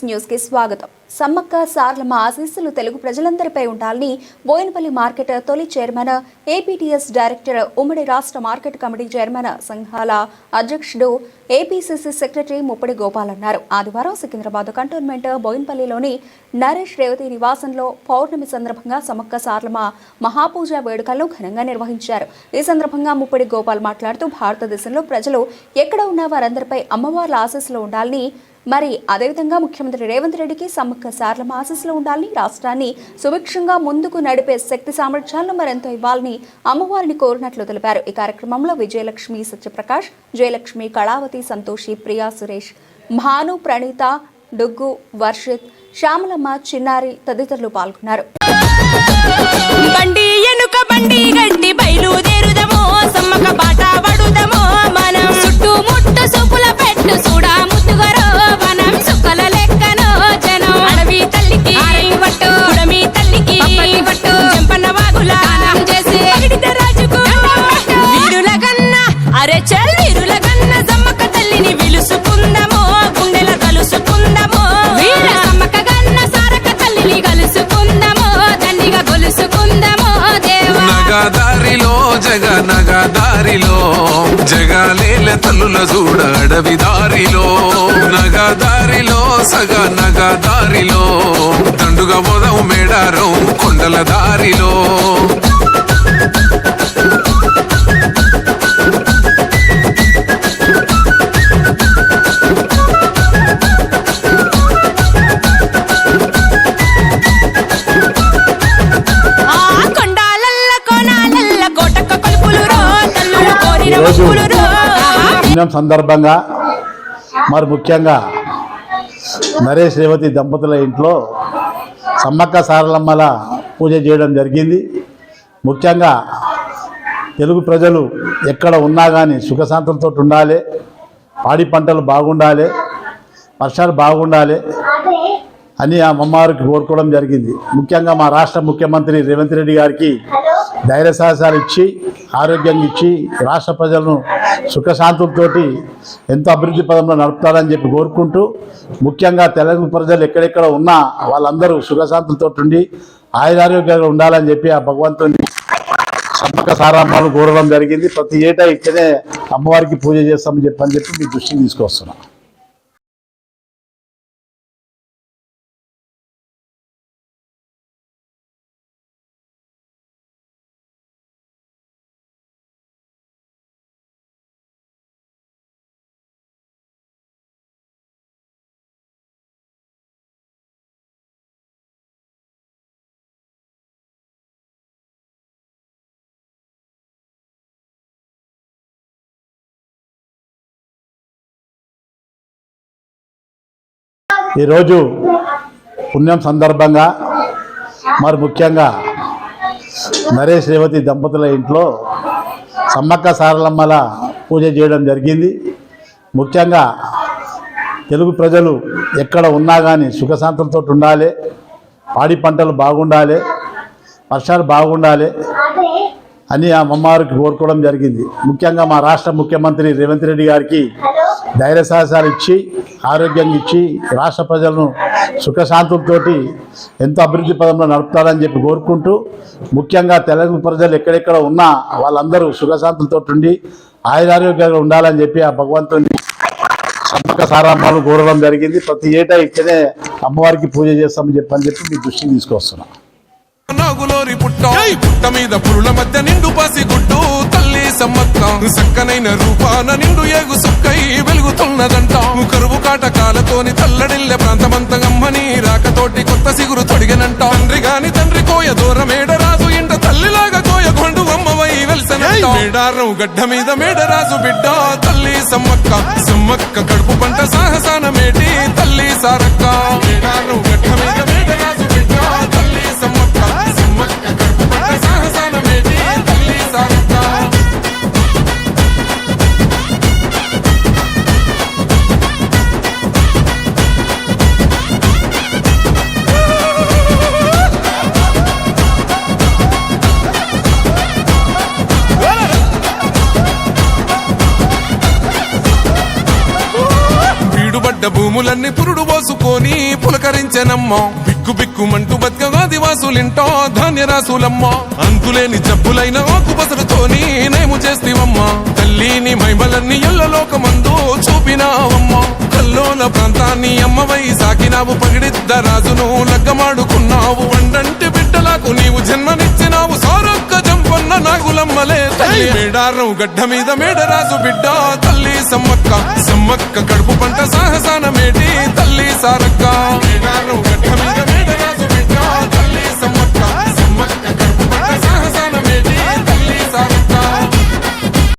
News కి స్వాగతం. సమ్మక్క సారలమ్మ ఆశీస్సులు తెలుగు ప్రజలందరిపై ఉండాలని బోయినపల్లి మార్కెట్ తొలి చైర్మన్, ఏపీటీఎస్ డైరెక్టర్, ఉమ్మడి రాష్ట్ర మార్కెట్ కమిటీ చైర్మన్, సంఘాల అధ్యక్షుడు, ఏపీసీసీ సెక్రటరీ ముప్పడి గోపాల్ అన్నారు. ఆదివారం సికింద్రాబాద్ కంటోన్మెంట్ బోయినపల్లిలోని నరేష్ రేవతి నివాసంలో పౌర్ణమి సందర్భంగా సమ్మక్క సారలమ్మ మహాపూజ వేడుకలను ఘనంగా నిర్వహించారు. ఈ సందర్భంగా ముప్పడి గోపాల్ మాట్లాడుతూ భారతదేశంలో ప్రజలు ఎక్కడ ఉన్న వారందరిపై అమ్మవార్ల ఆశీస్సులు ఉండాలని, మరి అదేవిధంగా ముఖ్యమంత్రి రేవంత్ రెడ్డికి సమ్మక్క సారలమ్మ ఆశీస్సులు ఉండాలని, రాష్ట్రాన్ని సుభిక్షంగా ముందుకు నడిపే శక్తి సామర్థ్యాలను మరెంతో ఇవ్వాలని అమ్మవారిని కోరినట్లు తెలిపారు. ఈ కార్యక్రమంలో విజయలక్ష్మి, సత్యప్రకాష్, జయలక్ష్మి, కళావతి, సంతోషి, ప్రియా, సురేష్, భాను, ప్రణీత, డుగ్గు, వర్షిత్, శ్యామలమ్మ, చిన్నారి తదితరులు పాల్గొన్నారు. నగదారిలో జగాలేల తల్లుల చూడ అడవి దారిలో, నగదారిలో సగ నగదారిలో దండుగా పోదాం మేడారం కొండల దారిలో. సందర్భంగా మరి ముఖ్యంగా నరేష్ రేవతి దంపతుల ఇంట్లో సమ్మక్క సారలమ్మల పూజ చేయడం జరిగింది. ముఖ్యంగా తెలుగు ప్రజలు ఎక్కడ ఉన్నా కానీ సుఖశాంతులతో ఉండాలి, పాడి పంటలు బాగుండాలి, వర్షాలు బాగుండాలి అని ఆ అమ్మవారికి కోరుకోవడం జరిగింది. ముఖ్యంగా మా రాష్ట్ర ముఖ్యమంత్రి రేవంత్ రెడ్డి గారికి ధైర్య సాహసాలు ఇచ్చి, ఆరోగ్యంగా ఇచ్చి, రాష్ట్ర ప్రజలను సుఖశాంతులతోటి ఎంతో అభివృద్ధి పదంలో నడుపుతారని చెప్పి కోరుకుంటూ, ముఖ్యంగా తెలుగు ప్రజలు ఎక్కడెక్కడ ఉన్నా వాళ్ళందరూ సుఖశాంతులతో ఉండి ఆయురారోగ్యంగా ఉండాలని చెప్పి ఆ భగవంతుని సమ్మక్క సారమ్మను కోరడం జరిగింది. ప్రతి ఏటా ఇక్కడే అమ్మవారికి పూజ చేస్తామని చెప్పి మీ దృష్టికి తీసుకొస్తున్నాం. ఈరోజు పుణ్యం సందర్భంగా మరి ముఖ్యంగా నరేష్ రేవతి దంపతుల ఇంట్లో సమ్మక్క సారలమ్మల పూజ చేయడం జరిగింది. ముఖ్యంగా తెలుగు ప్రజలు ఎక్కడ ఉన్నా కానీ సుఖశాంతులతో ఉండాలి, పాడి పంటలు బాగుండాలి, వర్షాలు బాగుండాలి అని ఆ అమ్మవారికి కోరుకోవడం జరిగింది. ముఖ్యంగా మా రాష్ట్ర ముఖ్యమంత్రి రేవంత్ రెడ్డి గారికి ధైర్య సాహసాలు ఇచ్చి, ఆరోగ్యంగా ఇచ్చి, రాష్ట్ర ప్రజలను సుఖశాంతులతోటి ఎంతో అభివృద్ధి పదంలో నడుపుతారని చెప్పి కోరుకుంటూ, ముఖ్యంగా తెలుగు ప్రజలు ఎక్కడెక్కడ ఉన్నా వాళ్ళందరూ సుఖశాంతులతో ఉండి ఆయురారోగ్యంగా ఉండాలని చెప్పి ఆ భగవంతుని సమ్మక్క సారమ్మను కోరడం జరిగింది. ప్రతి ఏటా ఇక్కడే అమ్మవారికి పూజ చేస్తామని చెప్పి మీ దృష్టికి తీసుకొస్తున్నాం. నాగులోరి పుట్ట మీద పురుల మధ్య నిండు పాసి గుడ్డు తల్లి సమ్మక్క సక్కనైన రూపాన నిండు ఏగు సుక్కై వెలుగుతున్నదంట. కరువు కాటకాలతోని తల్లడిల్లె ప్రాంతమంతగమ్మని రాకతోటి కొత్త సిగురు తొడిగనంట. తండ్రి గాని తండ్రి కోయ దూరమేడరాజు ఇంట తల్లిలాగా కోయ కొండు అమ్మవై వెలిసనంట. మేడారం గడ్డ మీద మేడరాజు బిడ్డ తల్లి సమ్మక్క, సమ్మక్క కడుపు పంట సాహసాన మేటి తల్లి సారక్క. మేడారం గడ్డ మీద మేడరాజు బిడ్డ తల్లి సమ్మక్క, సమ్మక్క కడుపు పంట సాహసాన మేటి తల్లి సారక్క. భూములన్నీ పురుడు పోసుకొని పులకరించెనమ్మ బిక్కు బిక్కుమంటూ బతుకగా దివాసులింటో ధాన్యరాసులమ్మ అంతులేని జబ్బులైన ఆకుపసరుతోని నేము చేస్తివమ్మ తల్లిని మైమలన్నీ ఎల్లలోకమందు చూపినావమ్మ కల్లోల ప్రాంతాన్ని అమ్మవై సాకినావు పగిడిద్ద రాజును లగ్గమాడుకున్నావు వండంటి బిడ్డలకు నీవు జన్మనిచ్చినావు సారొక్క జంపన్న నాగులమ్మలే తల్లి మేడారం గడ్డ మీద మేడరాజు బిడ్డ తల్లి సమ్మక్క సమ్మక్క కడుపు పంట సాహసాన మేటి తల్లి సారక్క